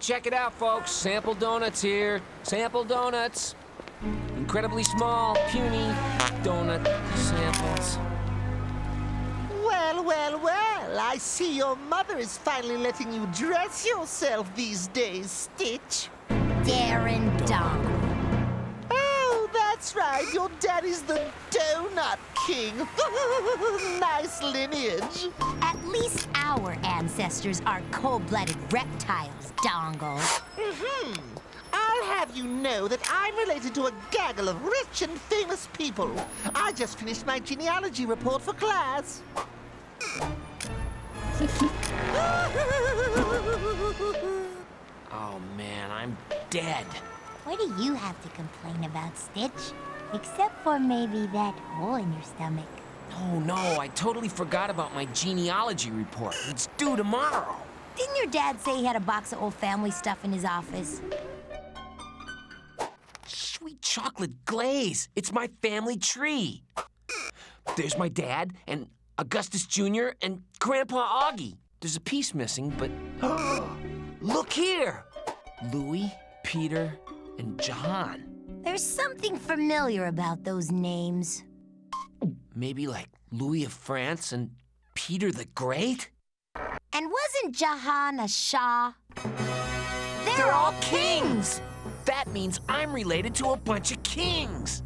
check it out, folks. Sample donuts here. Sample donuts. Incredibly small, puny donut samples. Well, well, well. I see your mother is finally letting you dress yourself these days, Stitch. Darren Donald. Oh, that's right. Your daddy's the Donut King. Nice lineage. At least our ancestors are cold-blooded reptiles, Dongle. I'll have you know that I'm related to a gaggle of rich and famous people. I just finished my genealogy report for class. Oh, man, I'm dead. What do you have to complain about, Stitch? Except for maybe that hole in your stomach. Oh, no, I totally forgot about my genealogy report. It's due tomorrow. Didn't your dad say he had a box of old family stuff in his office? Sweet chocolate glaze. It's my family tree. There's my dad and Augustus Jr. and Grandpa Augie. There's a piece missing, but look here. Louis, Peter, and Jahan. There's something familiar about those names. Maybe like Louis of France and Peter the Great? And wasn't Jahan a Shah? They're all kings! That means I'm related to a bunch of kings.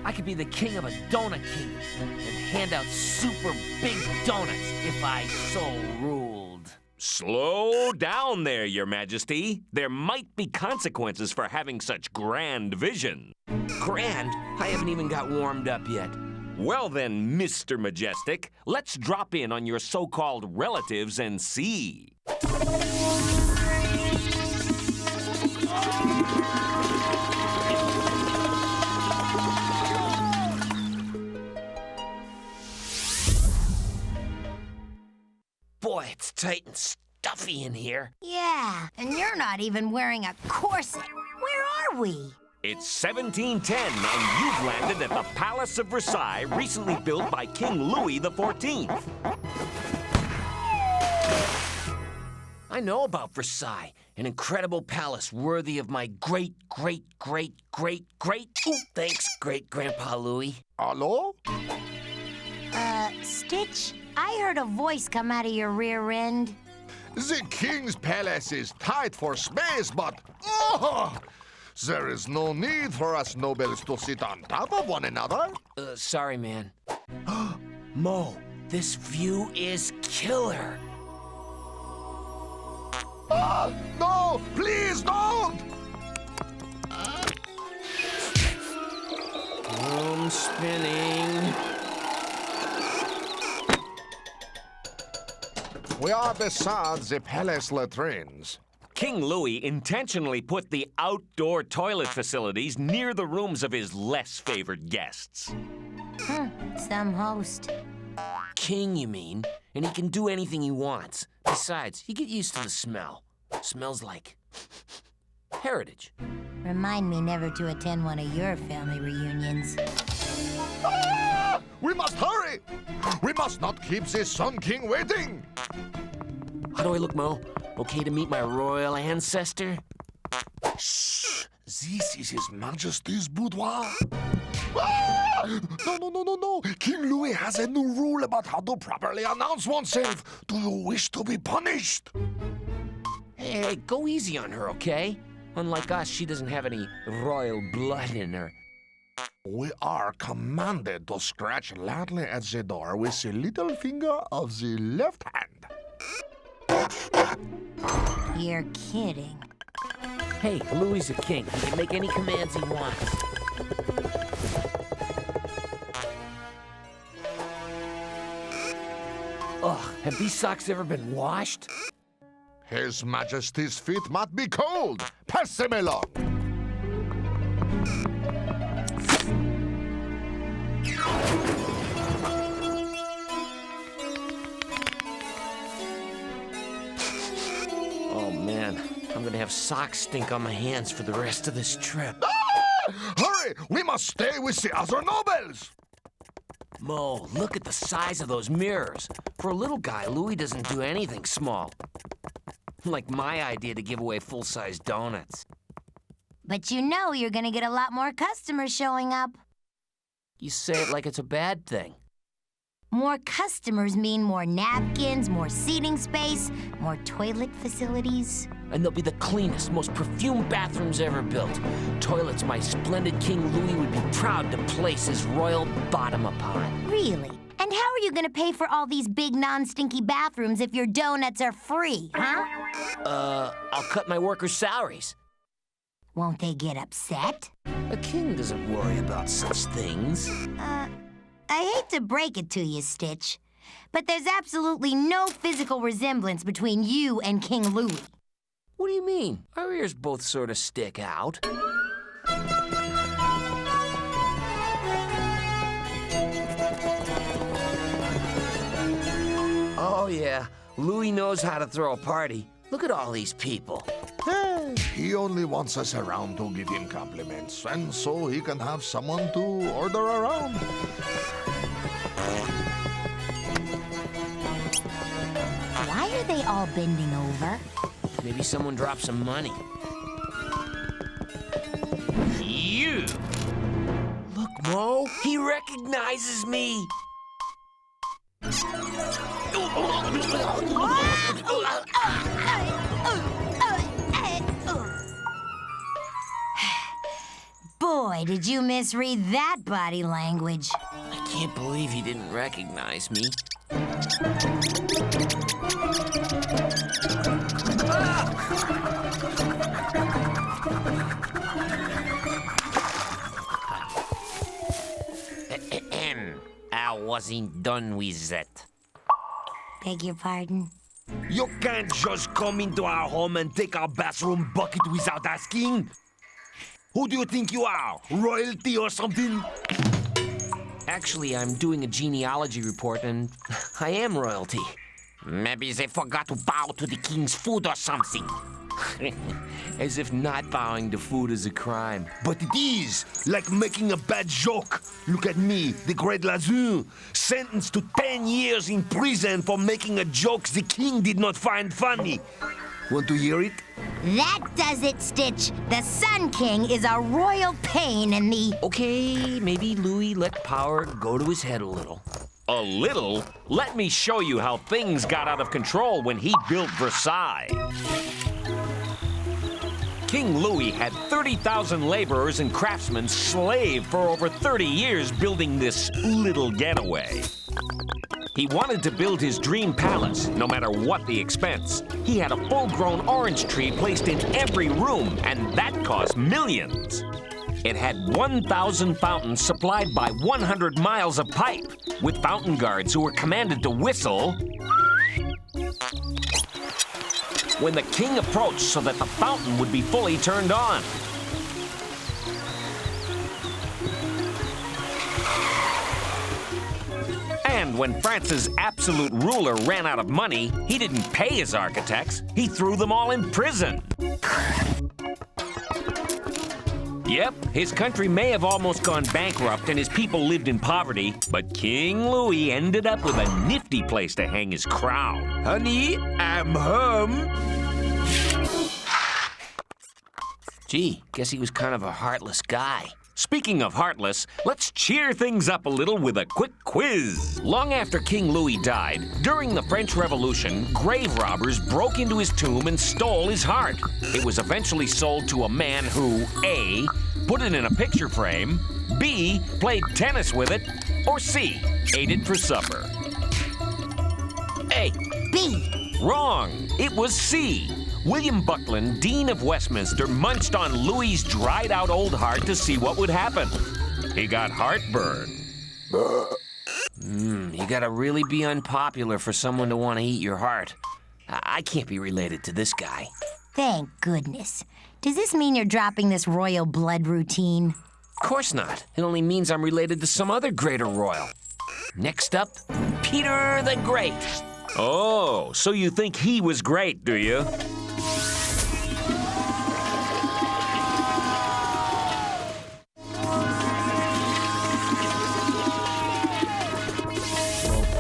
I could be the king of a donut kingdom and hand out super big donuts if I so ruled. Slow down there, Your Majesty. There might be consequences for having such grand vision. Grand? I haven't even got warmed up yet. Well then, Mr. Majestic, let's drop in on your so-called relatives and see. Boy, it's tight and stuffy in here. Yeah, and you're not even wearing a corset. Where are we? It's 1710, and you've landed at the Palace of Versailles, recently built by King Louis XIV. I know about Versailles, an incredible palace worthy of my great, thanks, great-grandpa Louis. Hello? Stitch, I heard a voice come out of your rear end. The king's palace is tight for space, but there is no need for us nobles to sit on top of one another. Sorry, man. Mo, this view is killer. No, please don't! Room spinning. We are beside the palace latrines. King Louis intentionally put the outdoor toilet facilities near the rooms of his less favored guests. Some host. King, you mean? And he can do anything he wants. Besides, you get used to the smell. Smells like heritage. Remind me never to attend one of your family reunions. We must hurry! We must not keep this Sun King waiting! How do I look, Mo? Okay to meet my royal ancestor? Shh! This is His Majesty's boudoir. No. King Louis has a new rule about how to properly announce oneself. Do you wish to be punished? Hey, go easy on her, okay? Unlike us, she doesn't have any royal blood in her. We are commanded to scratch loudly at the door with the little finger of the left hand. You're kidding. Hey, Louis is a king. He can make any commands he wants. Ugh, have these socks ever been washed? His Majesty's feet might be cold. Pass them along. Oh, man. I'm gonna have sock stink on my hands for the rest of this trip. Hurry! We must stay with the other nobles! Mo, look at the size of those mirrors. For a little guy, Louis doesn't do anything small. Like my idea to give away full-size donuts. But you know you're gonna get a lot more customers showing up. You say it like it's a bad thing. More customers mean more napkins, more seating space, more toilet facilities. And they'll be the cleanest, most perfumed bathrooms ever built. Toilets my splendid King Louis would be proud to place his royal bottom upon. Really? And how are you gonna pay for all these big non-stinky bathrooms if your donuts are free, huh? I'll cut my workers' salaries. Won't they get upset? A king doesn't worry about such things. I hate to break it to you, Stitch, but there's absolutely no physical resemblance between you and King Louis. What do you mean? Our ears both sort of stick out. Oh, yeah. Louis knows how to throw a party. Look at all these people. He only wants us around to give him compliments, and so he can have someone to order around. Why are they all bending over? Maybe someone dropped some money. You! Look, Mo, he recognizes me. Boy, did you misread that body language. I can't believe he didn't recognize me. I wasn't done with that. Beg your pardon? You can't just come into our home and take our bathroom bucket without asking. Who do you think you are? Royalty or something? Actually, I'm doing a genealogy report, and I am royalty. Maybe they forgot to bow to the king's food or something. As if not bowing to food is a crime. But it is, like making a bad joke. Look at me, the great Lazun, sentenced to 10 years in prison for making a joke the king did not find funny. Want to hear it? That does it, Stitch. The Sun King is a royal pain in the... Okay, maybe Louis let power go to his head a little. A little? Let me show you how things got out of control when he built Versailles. King Louis had 30,000 laborers and craftsmen slaved for over 30 years building this little getaway. He wanted to build his dream palace, no matter what the expense. He had a full-grown orange tree placed in every room, and that cost millions. It had 1,000 fountains supplied by 100 miles of pipe, with fountain guards who were commanded to whistle when the king approached so that the fountain would be fully turned on. And when France's absolute ruler ran out of money, he didn't pay his architects. He threw them all in prison. Yep, his country may have almost gone bankrupt and his people lived in poverty, but King Louis ended up with a nifty place to hang his crown. Honey, I'm home. Gee, guess he was kind of a heartless guy. Speaking of heartless, let's cheer things up a little with a quick quiz. Long after King Louis died, during the French Revolution, grave robbers broke into his tomb and stole his heart. It was eventually sold to a man who, A, put it in a picture frame, B, played tennis with it, or C, ate it for supper. A. B. Wrong. It was C. William Buckland, Dean of Westminster, munched on Louis's dried-out old heart to see what would happen. He got heartburn. You gotta really be unpopular for someone to want to eat your heart. I can't be related to this guy. Thank goodness. Does this mean you're dropping this royal blood routine? Of course not. It only means I'm related to some other greater royal. Next up, Peter the Great. Oh, so you think he was great, do you?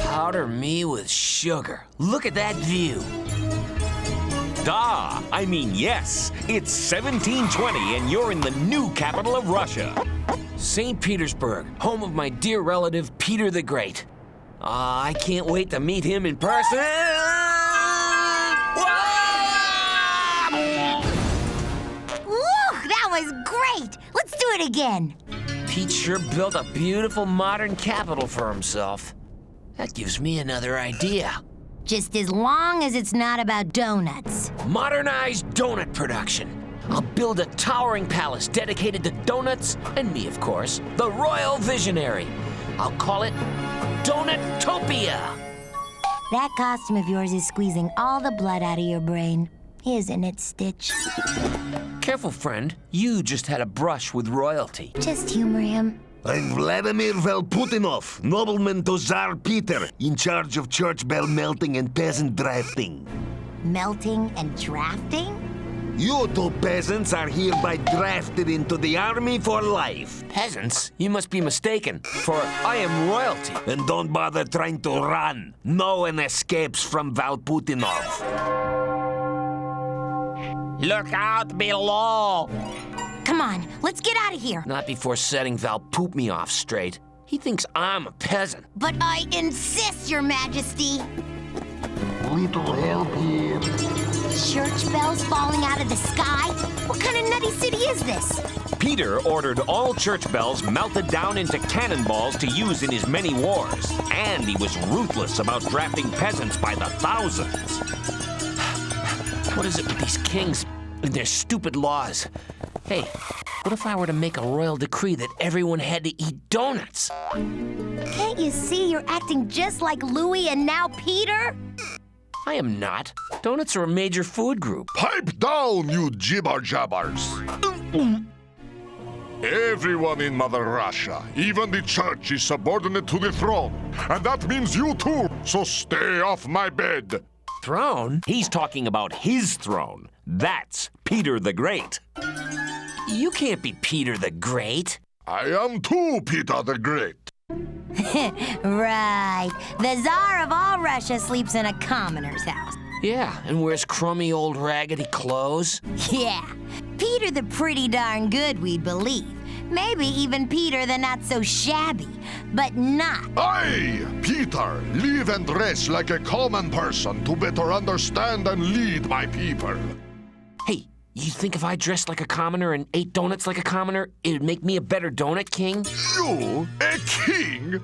Powder me with sugar. Look at that view. Da! I mean, yes. It's 1720 and you're in the new capital of Russia. St. Petersburg, home of my dear relative, Peter the Great. I can't wait to meet him in person. Woo! That was great! Let's do it again. Pete sure built a beautiful modern capital for himself. That gives me another idea. Just as long as it's not about donuts. Modernized donut production. I'll build a towering palace dedicated to donuts and me, of course, the royal visionary. I'll call it Donutopia. That costume of yours is squeezing all the blood out of your brain, isn't it, Stitch? Careful, friend. You just had a brush with royalty. Just humor him. I'm Vladimir Velputinov, nobleman to Tsar Peter, in charge of church bell melting and peasant drafting. Melting and drafting? You two peasants are hereby drafted into the army for life. Peasants? You must be mistaken, for I am royalty. And don't bother trying to run. No one escapes from Velputinov. Look out below! Come on, let's get out of here. Not before setting Val Poop me off straight. He thinks I'm a peasant. But I insist, Your Majesty. Little help here. Church bells falling out of the sky? What kind of nutty city is this? Peter ordered all church bells melted down into cannonballs to use in his many wars. And he was ruthless about drafting peasants by the thousands. What is it with these kings and their stupid laws? Hey, what if I were to make a royal decree that everyone had to eat donuts? Can't you see you're acting just like Louis and now Peter? I am not. Donuts are a major food group. Pipe down, you jibber-jabbers. Everyone in Mother Russia, even the church, is subordinate to the throne. And that means you too, so stay off my bed. Throne? He's talking about his throne. That's Peter the Great. You can't be Peter the Great. I am too Peter the Great. Right. The Tsar of all Russia sleeps in a commoner's house. Yeah, and wears crummy old raggedy clothes. Yeah. Peter the pretty darn good, we'd believe. Maybe even Peter the not so shabby, but not. I, Peter, live and dress like a common person to better understand and lead my people. Hey, you think if I dressed like a commoner and ate donuts like a commoner, it'd make me a better donut king? You, a king?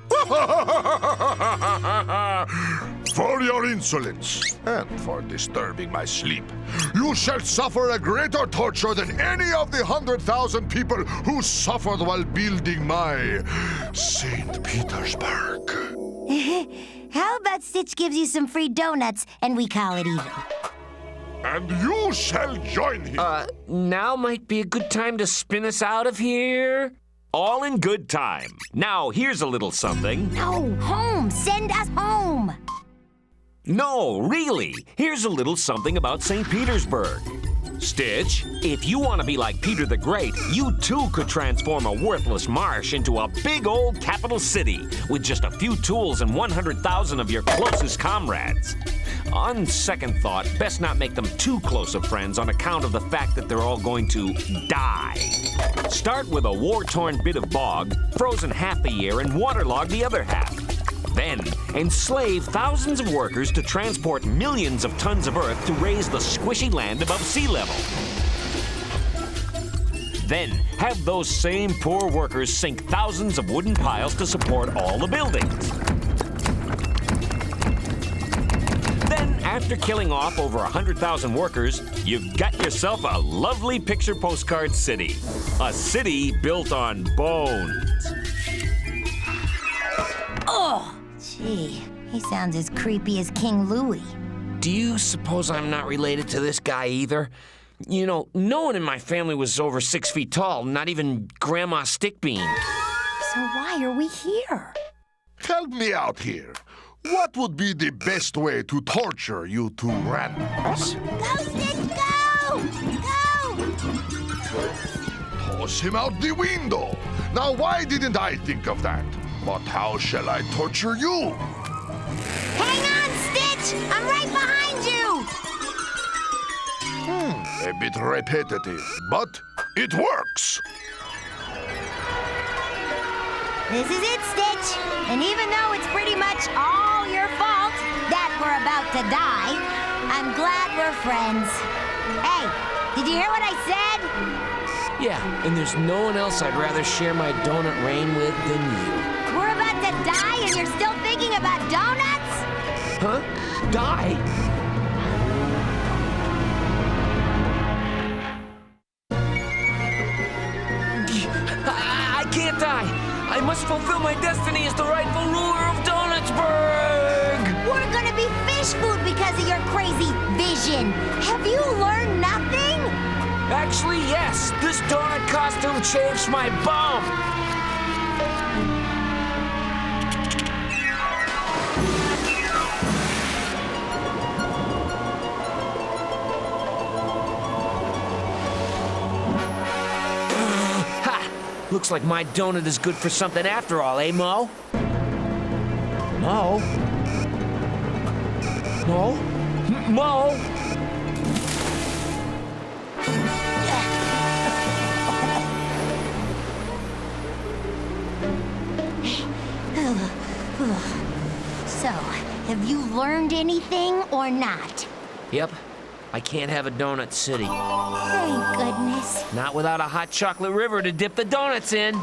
For your insolence and for disturbing my sleep, you shall suffer a greater torture than any of the 100,000 people who suffered while building my St. Petersburg. How about Stitch gives you some free donuts and we call it even? And you shall join him. Now might be a good time to spin us out of here. All in good time. Now, here's a little something. No, home. Send us home. No, really. Here's a little something about St. Petersburg. Stitch, if you want to be like Peter the Great, you too could transform a worthless marsh into a big old capital city with just a few tools and 100,000 of your closest comrades. On second thought, best not make them too close of friends on account of the fact that they're all going to die. Start with a war-torn bit of bog, frozen half the year and waterlogged the other half. Then, enslave thousands of workers to transport millions of tons of earth to raise the squishy land above sea level. Then, have those same poor workers sink thousands of wooden piles to support all the buildings. Then, after killing off over 100,000 workers, you've got yourself a lovely picture postcard city. A city built on bones. Oh! Gee, he sounds as creepy as King Louis. Do you suppose I'm not related to this guy either? You know, no one in my family was over 6 feet tall, not even Grandma Stickbean. So why are we here? Help me out here. What would be the best way to torture you two randoms? Go, Stitch, go! Go! Toss him out the window. Now, why didn't I think of that? But how shall I torture you? Hang on, Stitch! I'm right behind you! A bit repetitive, but it works. This is it, Stitch. And even though it's pretty much all your fault that we're about to die, I'm glad we're friends. Hey, did you hear what I said? Yeah, and there's no one else I'd rather share my donut reign with than you. We're about to die and you're still thinking about donuts? Huh? Die? I can't die. I must fulfill my destiny as the rightful ruler of Donutsburg. We're gonna be fish food because of your crazy vision. Have you learned nothing? Actually, yes. This donut costume chafes my bum. Ha! Looks like my donut is good for something after all, eh, Mo? Mo? Mo? Mo? So, have you learned anything or not? Yep. I can't have a donut city. Thank goodness. Not without a hot chocolate river to dip the donuts in.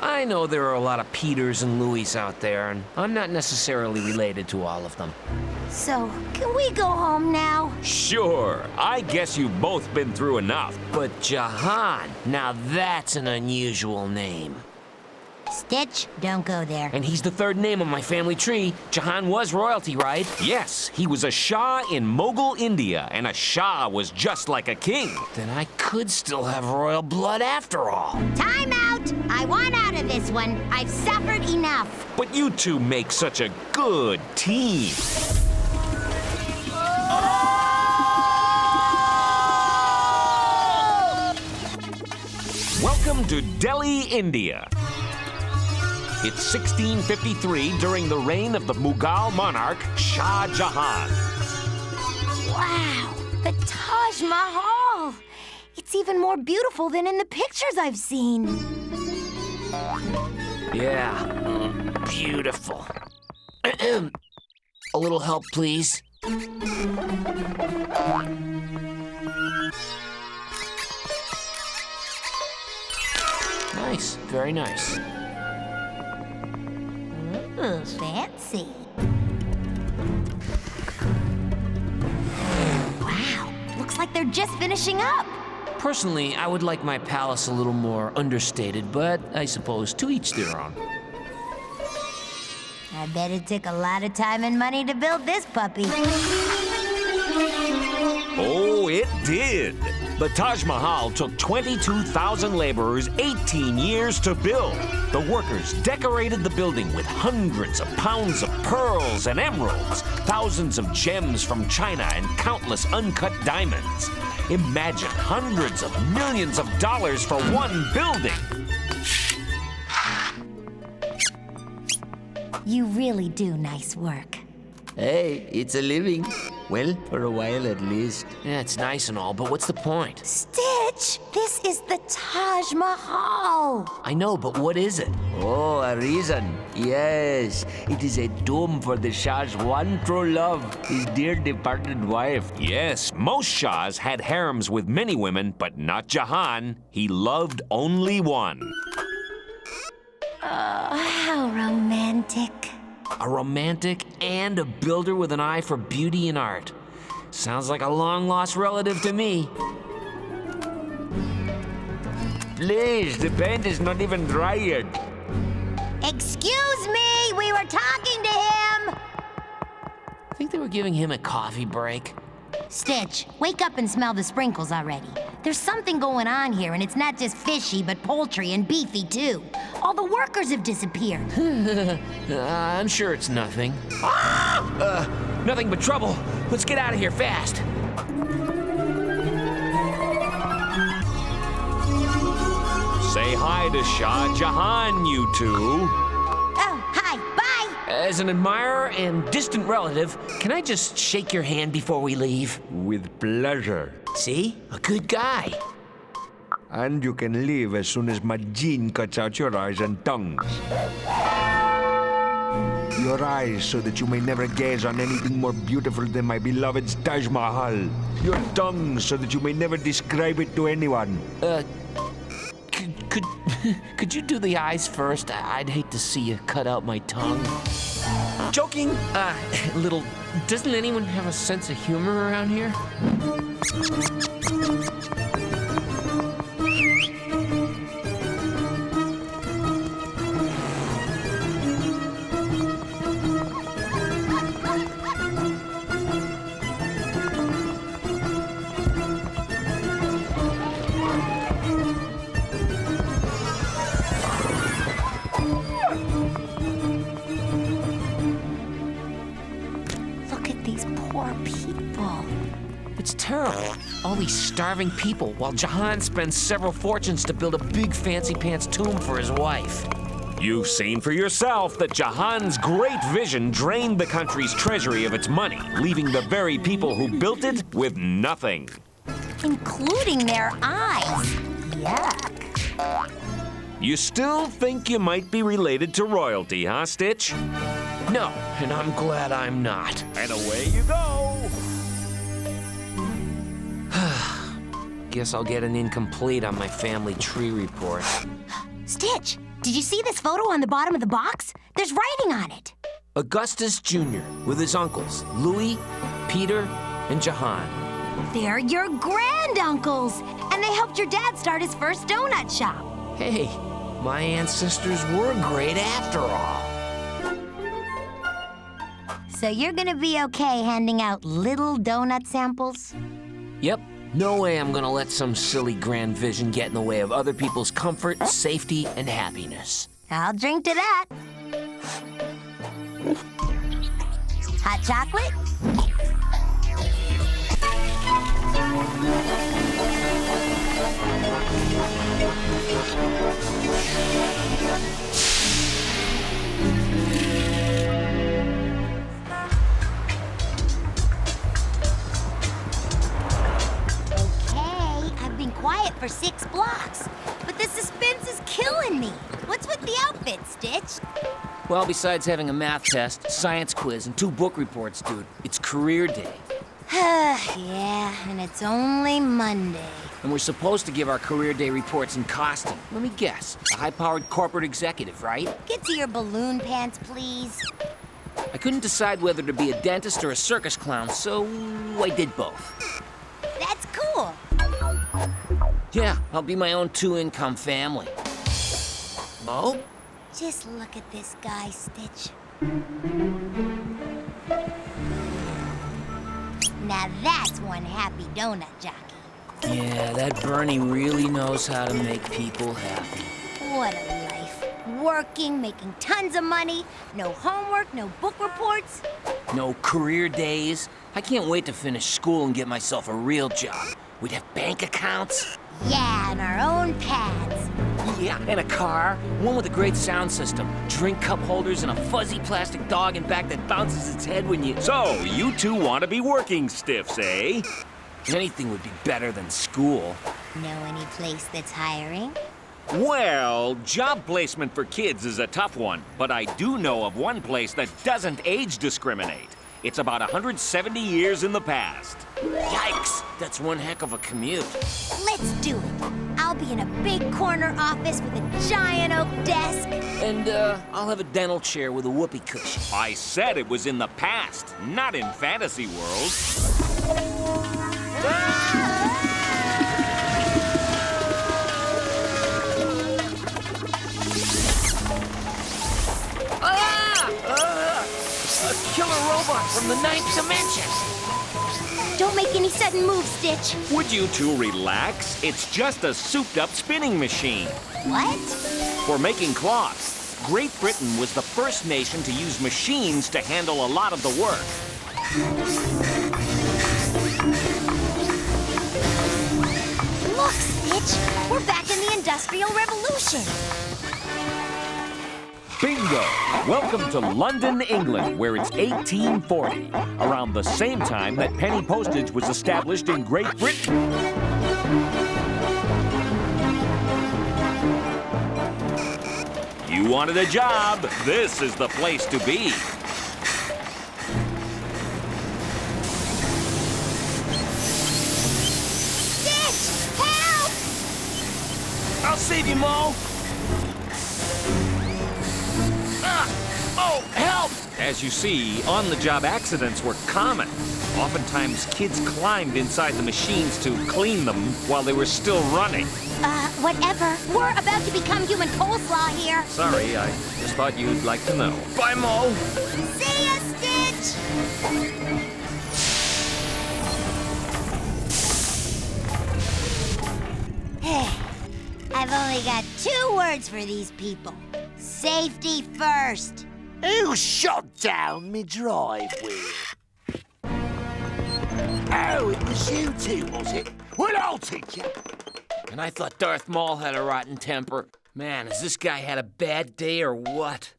I know there are a lot of Peters and Louis out there, and I'm not necessarily related to all of them. So, can we go home now? Sure, I guess you've both been through enough. But Jahan, now that's an unusual name. Stitch, don't go there. And he's the third name on my family tree. Jahan was royalty, right? Yes, he was a Shah in Mughal India, and a Shah was just like a king. Then I could still have royal blood after all. Time out! I want out of this one. I've suffered enough. But you two make such a good team. Welcome to Delhi, India. It's 1653 during the reign of the Mughal monarch Shah Jahan. Wow, the Taj Mahal. It's even more beautiful than in the pictures I've seen. Yeah, beautiful. A little help, please. Nice, very nice. Ooh, fancy. Wow, looks like they're just finishing up. Personally, I would like my palace a little more understated, but I suppose to each their own. I bet it took a lot of time and money to build this puppy. Oh, it did. The Taj Mahal took 22,000 laborers 18 years to build. The workers decorated the building with hundreds of pounds of pearls and emeralds, thousands of gems from China, and countless uncut diamonds. Imagine hundreds of millions of dollars for one building. You really do nice work. Hey, it's a living. Well, for a while at least. Yeah, it's nice and all, but what's the point? Stitch, this is the Taj Mahal. I know, but what is it? Oh, a reason. Yes, it is a tomb for the Shah's one true love, his dear departed wife. Yes, most Shahs had harems with many women, but not Jahan. He loved only one. How romantic. A romantic and a builder with an eye for beauty and art. Sounds like a long-lost relative to me. Please, the paint is not even dry yet. Excuse me, we were talking to him. I think they were giving him a coffee break. Stitch, wake up and smell the sprinkles already. There's something going on here, and it's not just fishy, but poultry and beefy, too. All the workers have disappeared. I'm sure it's nothing. Nothing but trouble. Let's get out of here fast. Say hi to Shah Jahan, you two. Oh, hi, bye. As an admirer and distant relative, can I just shake your hand before we leave? With pleasure. See? A good guy. And you can leave as soon as my gene cuts out your eyes and tongues. Your eyes, so that you may never gaze on anything more beautiful than my beloved's Taj Mahal. Your tongue, so that you may never describe it to anyone. Could you do the eyes first? I'd hate to see you cut out my tongue. Joking, little... Doesn't anyone have a sense of humor around here? It's terrible. All these starving people, while Jahan spends several fortunes to build a big fancy pants tomb for his wife. You've seen for yourself that Jahan's great vision drained the country's treasury of its money, leaving the very people who built it with nothing. Including their eyes. Yuck. You still think you might be related to royalty, huh, Stitch? No, and I'm glad I'm not. And away you go! Guess I'll get an incomplete on my family tree report. Stitch, did you see this photo on the bottom of the box? There's writing on it. Augustus Jr. with his uncles, Louis, Peter, and Jahan. They're your granduncles, and they helped your dad start his first donut shop. Hey, my ancestors were great after all. So you're gonna be okay handing out little donut samples? Yep. No way I'm gonna let some silly grand vision get in the way of other people's comfort, safety, and happiness. I'll drink to that. Hot chocolate? Quiet for 6 blocks, but the suspense is killing me. What's with the outfit, Stitch? Well, besides having a math test, science quiz, and 2 book reports, dude, it's career day. Yeah, and it's only Monday. And we're supposed to give our career day reports in costume. Let me guess, a high-powered corporate executive, right? Get to your balloon pants, please. I couldn't decide whether to be a dentist or a circus clown, so I did both. That's cool. Yeah, I'll be my own 2-income family. Mo? Just look at this guy, Stitch. Now that's one happy donut jockey. Yeah, that Bernie really knows how to make people happy. What a life. Working, making tons of money, no homework, no book reports. No career days. I can't wait to finish school and get myself a real job. We'd have bank accounts. Yeah, and our own pads. Yeah, and a car, one with a great sound system, drink cup holders, and a fuzzy plastic dog in back that bounces its head when you... So, you two want to be working stiffs, eh? Anything would be better than school. Know any place that's hiring? Well, job placement for kids is a tough one, but I do know of one place that doesn't age discriminate. It's about 170 years in the past. Yikes! That's one heck of a commute. Let's do it. I'll be in a big corner office with a giant oak desk. And, I'll have a dental chair with a whoopee cushion. I said it was in the past, not in fantasy world. A killer robot from the 9th dimension! Don't make any sudden moves, Stitch. Would you two relax? It's just a souped-up spinning machine. What? For making cloths, Great Britain was the first nation to use machines to handle a lot of the work. Look, Stitch. We're back in the Industrial Revolution. Bingo! Welcome to London, England, where it's 1840, around the same time that penny postage was established in Great Britain. You wanted a job, this is the place to be. Stitch! Help! I'll save you, Mo. Oh, help! As you see, on-the-job accidents were common. Oftentimes, kids climbed inside the machines to clean them while they were still running. Whatever. We're about to become human coleslaw here. Sorry, I just thought you'd like to know. Bye, Mo. See ya, Stitch! I've only got 2 words for these people. Safety first. Who shot down me driveway? Oh, it was you two, was it? Well, I'll teach you. And I thought Darth Maul had a rotten temper. Man, has this guy had a bad day or what?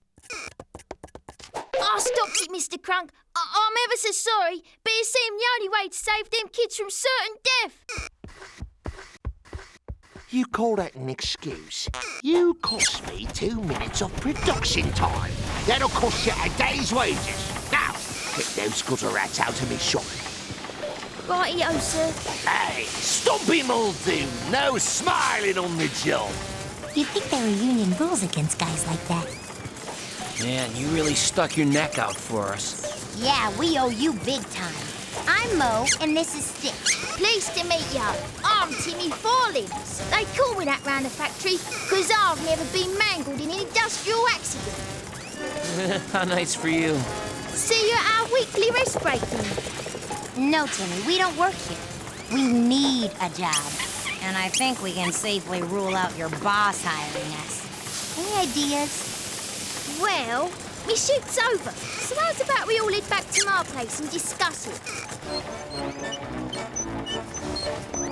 I stopped it, Mr. Crunk. I'm ever so sorry, but it seemed the only way to save them kids from certain death. You call that an excuse? You cost me 2 minutes of production time. That'll cost you a day's wages. Now, get those gutter rats out of me shop. Righty-o, sir. Hey, stop him all do. No smiling on the job. You'd think there were union rules against guys like that. Man, you really stuck your neck out for us. Yeah, we owe you big time. I'm Mo, and this is Stitch. Pleased to meet ya. I'm Timmy Forlimbs. They call me that round the factory because I've never been mangled in an industrial accident. How nice for you. See you at our weekly rest break then. No, Timmy, we don't work here. We need a job. And I think we can safely rule out your boss hiring us. Any ideas? Well, me shoot's over. So how's about we all head back to my place and discuss it?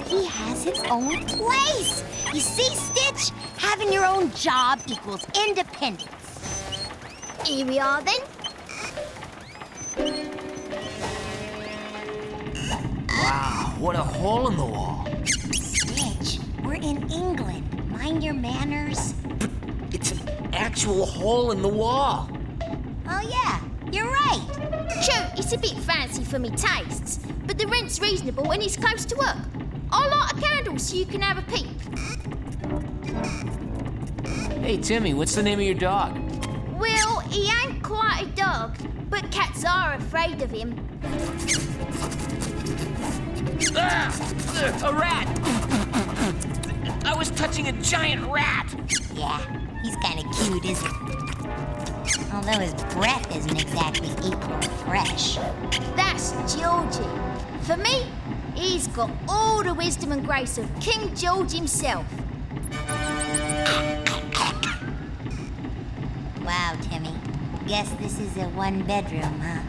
He has his own place. You see, Stitch? Having your own job equals independence. Here we are then. Wow, what a hole in the wall. Stitch, we're in England. Mind your manners. It's an actual hole in the wall. Oh, yeah, you're right. True, it's a bit fancy for me tastes, but the rent's reasonable and it's close to work. I'll light a candle so you can have a peek. Hey, Timmy, what's the name of your dog? Well, he ain't quite a dog, but cats are afraid of him. A rat! I was touching a giant rat! Yeah, he's kind of cute, isn't he? Although his breath isn't exactly equally fresh. That's Georgie. For me, he's got all the wisdom and grace of King George himself. Wow, Timmy. Guess this is a one-bedroom, huh?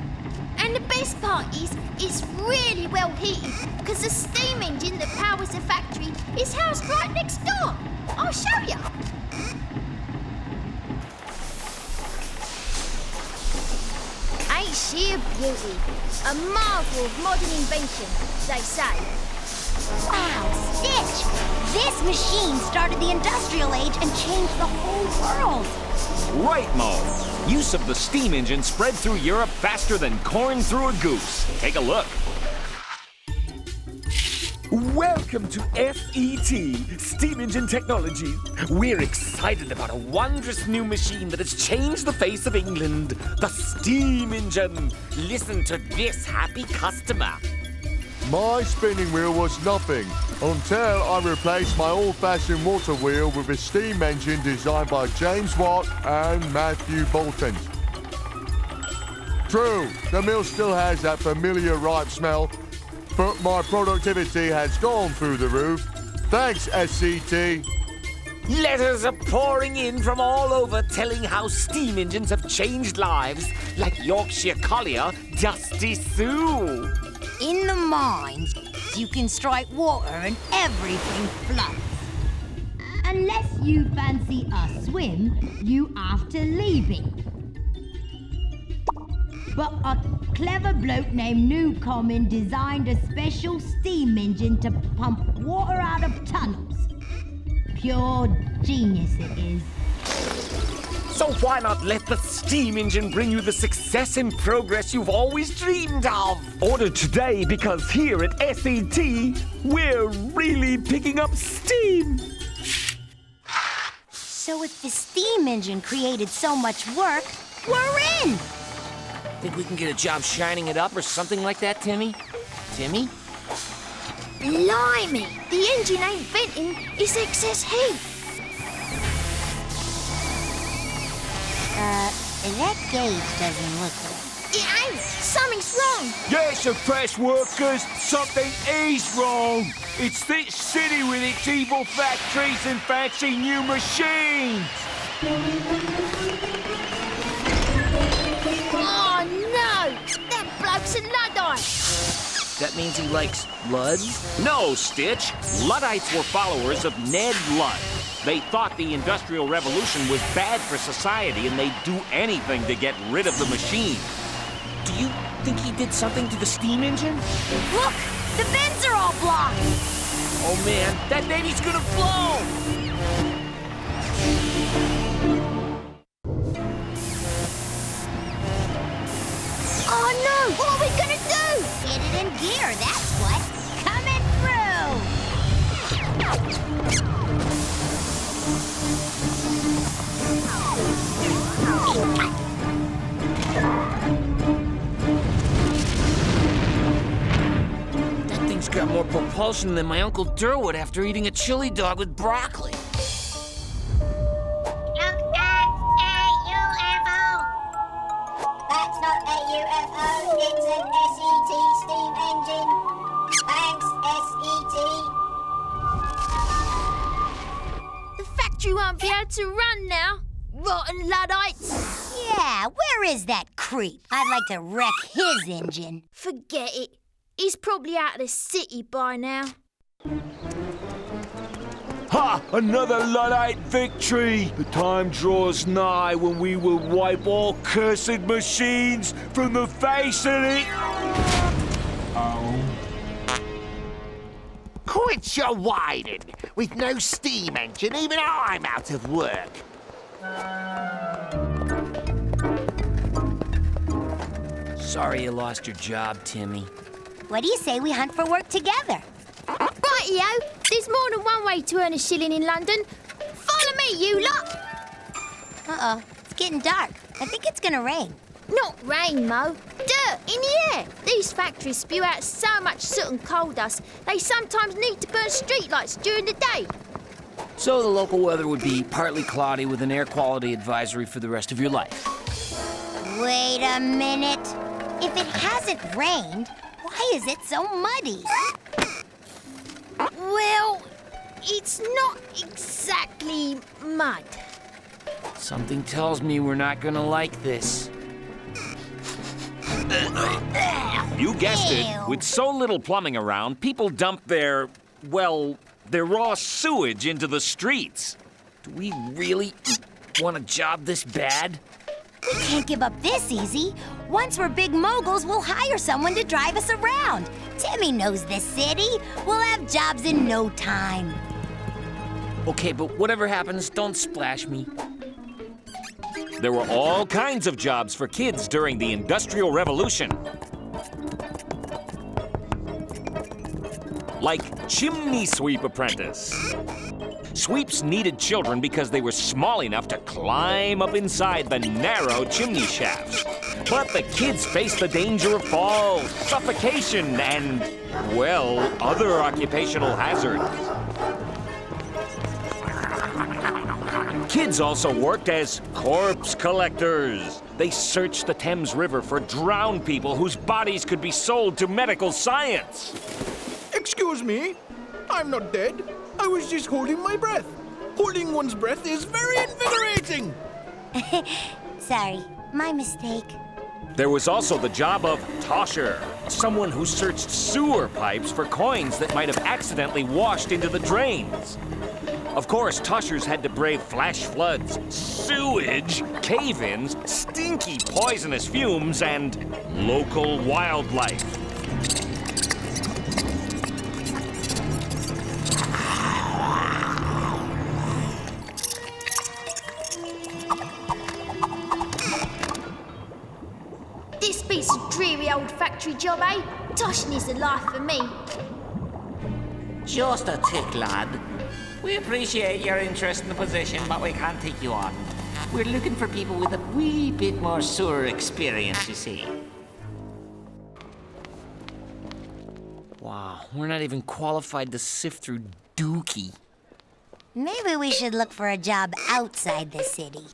And the best part is, it's really well heated, because the steam engine that powers the factory is housed right next door. I'll show you. Ain't she a beauty? A marvel of modern invention, they say. Wow, Stitch! This machine started the Industrial Age and changed the whole world. Right, Mo. Use of the steam engine spread through Europe faster than corn through a goose. Take a look. Welcome to SET, Steam Engine Technology. We're excited about a wondrous new machine that has changed the face of England, the steam engine. Listen to this happy customer. My spinning wheel was nothing until I replaced my old-fashioned water wheel with a steam engine designed by James Watt and Matthew Bolton. True, the mill still has that familiar ripe smell, but my productivity has gone through the roof. Thanks, SCT. Letters are pouring in from all over telling how steam engines have changed lives, like Yorkshire collier Dusty Sue. In the mines, you can strike water and everything floods. Unless you fancy a swim, you have to leave it. But a clever bloke named Newcomen designed a special steam engine to pump water out of tunnels. Pure genius it is. So why not let the steam engine bring you the success and progress you've always dreamed of? Order today, because here at SET, we're really picking up steam. So if the steam engine created so much work, we're in! Think we can get a job shining it up or something like that, Timmy? Timmy? Blimey, the engine ain't venting, it's excess heat. That gauge doesn't look right. It ain't. Something's wrong. Yes, press workers, something is wrong. It's this city with its evil factories and fancy new machines. Oh, no! That bloke's a Luddite. That means he likes Ludd? No, Stitch. Luddites were followers of Ned Ludd. They thought the Industrial Revolution was bad for society and they'd do anything to get rid of the machine. Do you think he did something to the steam engine? Look! The vents are all blocked! Oh man, that baby's gonna blow! Oh, no! What are we gonna do? Get it in gear, that's what. Coming through! That thing's got more propulsion than my Uncle Durwood after eating a chili dog with broccoli. Look at a UFO! That's not a UFO, it's an SET steam engine. Thanks, SET. The factory won't be able to run now. Rotten Luddites. Yeah, where is that creep? I'd like to wreck his engine. Forget it. He's probably out of the city by now. Ha! Another Luddite victory! The time draws nigh when we will wipe all cursed machines from the face of it. Quit your whining. With no steam engine, even I'm out of work. Sorry you lost your job, Timmy. What do you say we hunt for work together? Rightio, there's more than one way to earn a shilling in London. Follow me, you lot. Uh-oh, it's getting dark. I think it's gonna rain. Not rain, Mo. Dirt in the air. These factories spew out so much soot and coal dust, they sometimes need to burn streetlights during the day. So the local weather would be partly cloudy with an air quality advisory for the rest of your life. Wait a minute. If it hasn't rained, why is it so muddy? Well, it's not exactly mud. Something tells me we're not gonna like this. You guessed it. Ew. With so little plumbing around, people dump their raw sewage into the streets. Do we really want a job this bad? We can't give up this easy. Once we're big moguls, we'll hire someone to drive us around. Timmy knows this city. We'll have jobs in no time. Okay, but whatever happens, don't splash me. There were all kinds of jobs for kids during the Industrial Revolution. Like chimney sweep apprentice. Sweeps needed children because they were small enough to climb up inside the narrow chimney shafts. But the kids faced the danger of falls, suffocation, and, well, other occupational hazards. Kids also worked as corpse collectors. They searched the Thames River for drowned people whose bodies could be sold to medical science. Excuse me, I'm not dead. I was just holding my breath. Holding one's breath is very invigorating. Sorry, my mistake. There was also the job of tosher, someone who searched sewer pipes for coins that might have accidentally washed into the drains. Of course, toshers had to brave flash floods, sewage, cave-ins, stinky poisonous fumes, and local wildlife. This beats a dreary old factory job, eh? Toshing is the life for me. Just a tick, lad. We appreciate your interest in the position, but we can't take you on. We're looking for people with a wee bit more sewer experience, you see. Wow, we're not even qualified to sift through dookie. Maybe we should look for a job outside the city.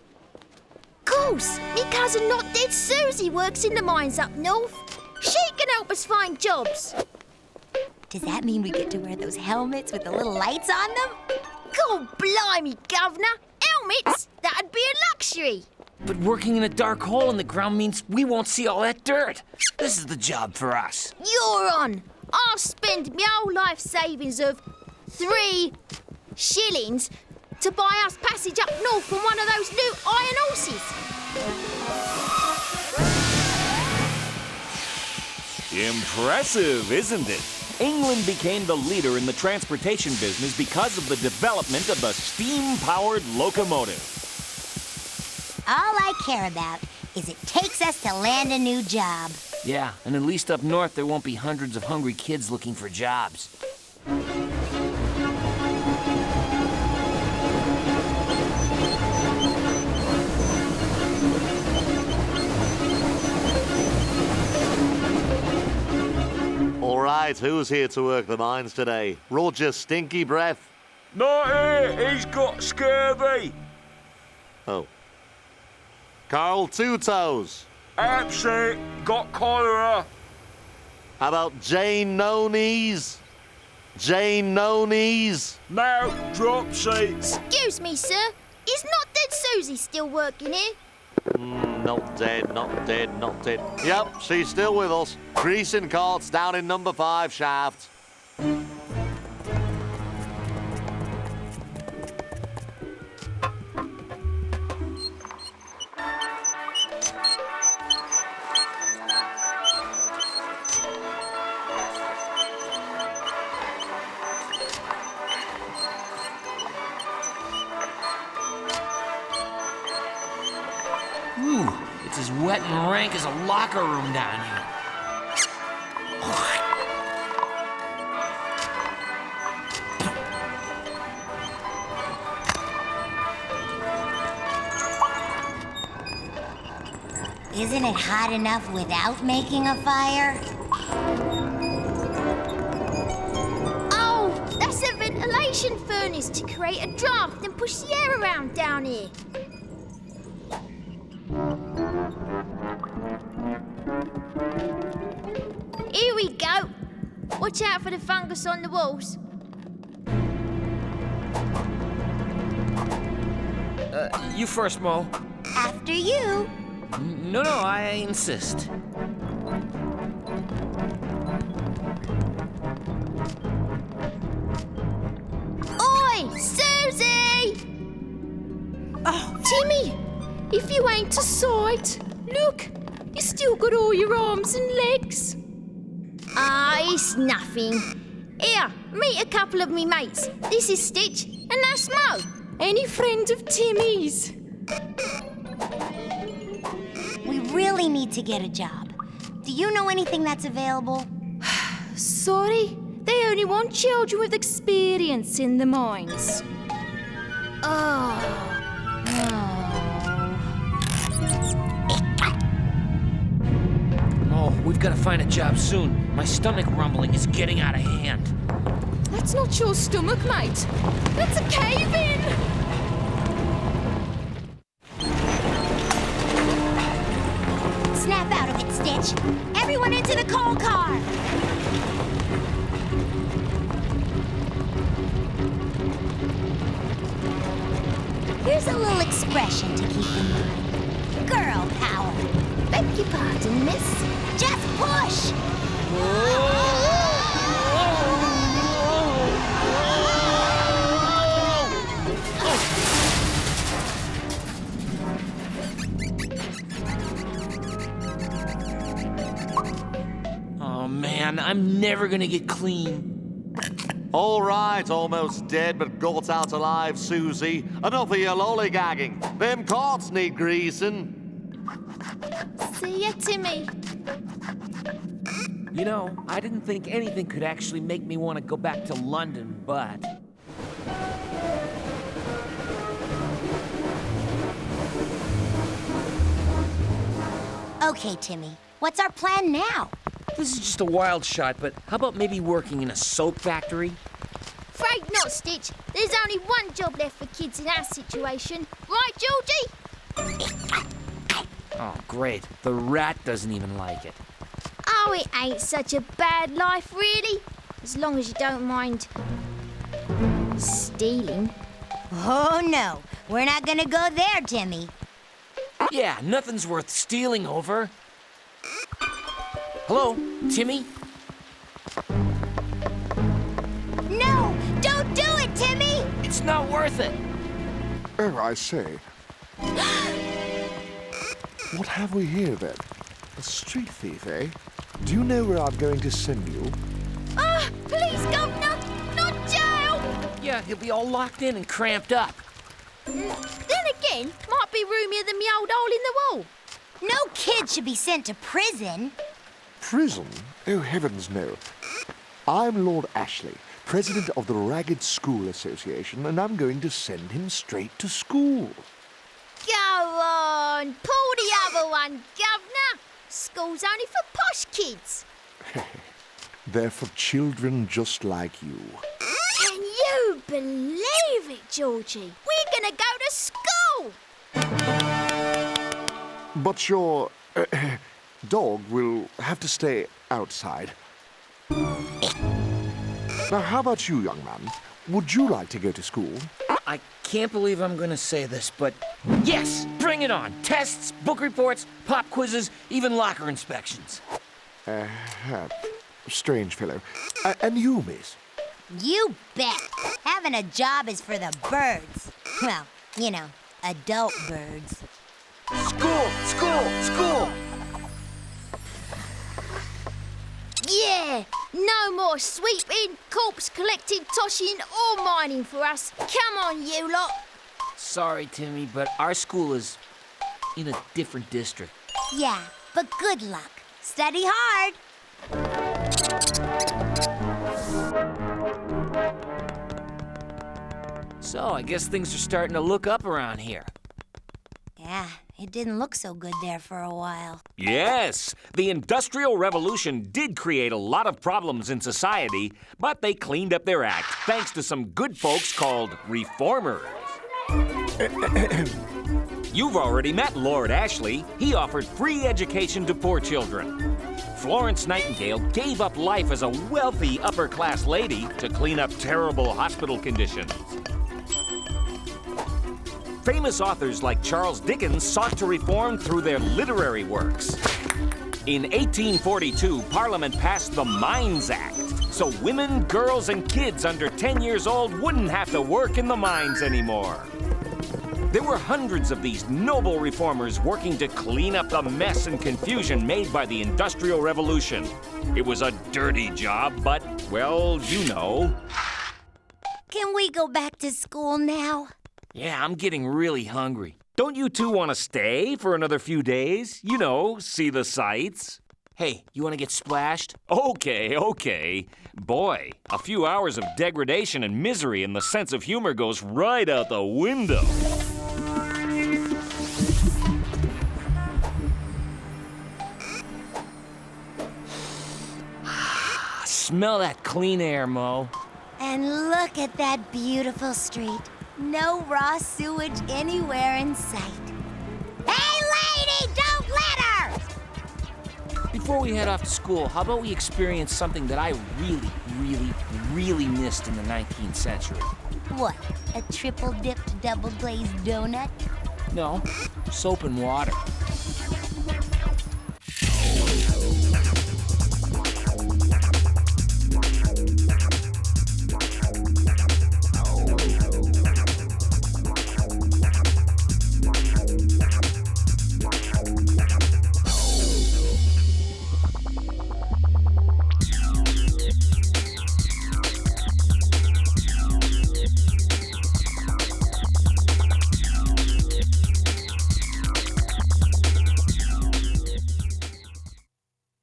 Course, me cousin Not Dead Susie works in the mines up north. She can help us find jobs. Does that mean we get to wear those helmets with the little lights on them? God blimey, Governor! Helmets? That'd be a luxury. But working in a dark hole in the ground means we won't see all that dirt. This is the job for us. You're on. I'll spend my whole life savings of 3 shillings to buy us passage up north on one of those new iron horses. Impressive, isn't it? England became the leader in the transportation business because of the development of the steam-powered locomotive. All I care about is it takes us to land a new job. Yeah, and at least up north there won't be hundreds of hungry kids looking for jobs. All right, who's here to work the mines today? Roger Stinky Breath? Not here. He's got scurvy. Oh. Carl Two Toes? Absent. Got cholera. How about Jane No Knees? Jane No Knees? No, Dropsy. Excuse me, sir. Is Not Dead Susie still working here? Not dead, not dead, not dead. Yep, she's still with us. Greasing carts down in number 5 shaft. Ooh, it's as wet and rank as a locker room down here. Isn't it hot enough without making a fire? Oh, that's a ventilation furnace to create a draft and push the air around down here. Here we go. Watch out for the fungus on the walls. You first, Mo. After you. No, I insist. Oi, Susie! Oh, Timmy, if you ain't a sight, look, you still got all your arms and legs. Ah, it's nothing. Here, meet a couple of me mates. This is Stitch, and that's Mo. Any friend of Timmy's? We really need to get a job. Do you know anything that's available? Sorry, they only want children with experience in the mines. Oh, we've got to find a job soon. My stomach rumbling is getting out of hand. That's not your stomach, mate. That's a cave-in! Snap out of it, Stitch. Everyone into the coal car. Here's a little expression to keep in mind. Girl power. Beg your pardon, miss. Just push! Oh man, I'm never gonna get clean. All right, almost dead but got out alive, Susie. Enough of your lollygagging. Them carts need greasing. See ya, Timmy. You know, I didn't think anything could actually make me want to go back to London, but... Okay, Timmy, what's our plan now? This is just a wild shot, but how about maybe working in a soap factory? Afraid not, Stitch. There's only one job left for kids in our situation. Right, Georgie? Oh, great. The rat doesn't even like it. Oh, it ain't such a bad life, really. As long as you don't mind... stealing. Oh, no. We're not gonna go there, Timmy. Yeah, nothing's worth stealing over. Hello, Timmy? No! Don't do it, Timmy! It's not worth it. Oh, I say. What have we here, then? A street thief, eh? Do you know where I'm going to send you? Ah, please, Governor! Not jail! Yeah, he'll be all locked in and cramped up. Then again, might be roomier than me old hole in the wall. No kid should be sent to prison. Prison? Oh, heavens, no. I'm Lord Ashley, president of the Ragged School Association, and I'm going to send him straight to school. Go on, pull the other one, Governor. School's only for posh kids. They're for children just like you. Can you believe it, Georgie? We're gonna go to school. But your dog will have to stay outside. Now, how about you, young man? Would you like to go to school? I can't believe I'm gonna say this, but yes, bring it on. Tests, book reports, pop quizzes, even locker inspections. Strange fellow. And you, miss? You bet. Having a job is for the birds. Well, you know, adult birds. School, school, school! Yeah, no more sweeping, corpse collecting, toshing, or mining for us. Come on, you lot. Sorry, Timmy, but our school is in a different district. Yeah, but good luck. Study hard. So, I guess things are starting to look up around here. Yeah, it didn't look so good there for a while. Yes, the Industrial Revolution did create a lot of problems in society, but they cleaned up their act thanks to some good folks called reformers. You've already met Lord Ashley. He offered free education to poor children. Florence Nightingale gave up life as a wealthy upper-class lady to clean up terrible hospital conditions. Famous authors like Charles Dickens sought to reform through their literary works. In 1842, Parliament passed the Mines Act, so women, girls, and kids under 10 years old wouldn't have to work in the mines anymore. There were hundreds of these noble reformers working to clean up the mess and confusion made by the Industrial Revolution. It was a dirty job, but, well, you know. Can we go back to school now? Yeah, I'm getting really hungry. Don't you two want to stay for another few days? You know, see the sights? Hey, you want to get splashed? Okay. Boy, a few hours of degradation and misery and the sense of humor goes right out the window. Smell that clean air, Mo. And look at that beautiful street. No raw sewage anywhere in sight. Hey, lady, don't let her! Before we head off to school, how about we experience something that I really missed in the 19th century? What, a triple-dipped, double-glazed donut? No, soap and water.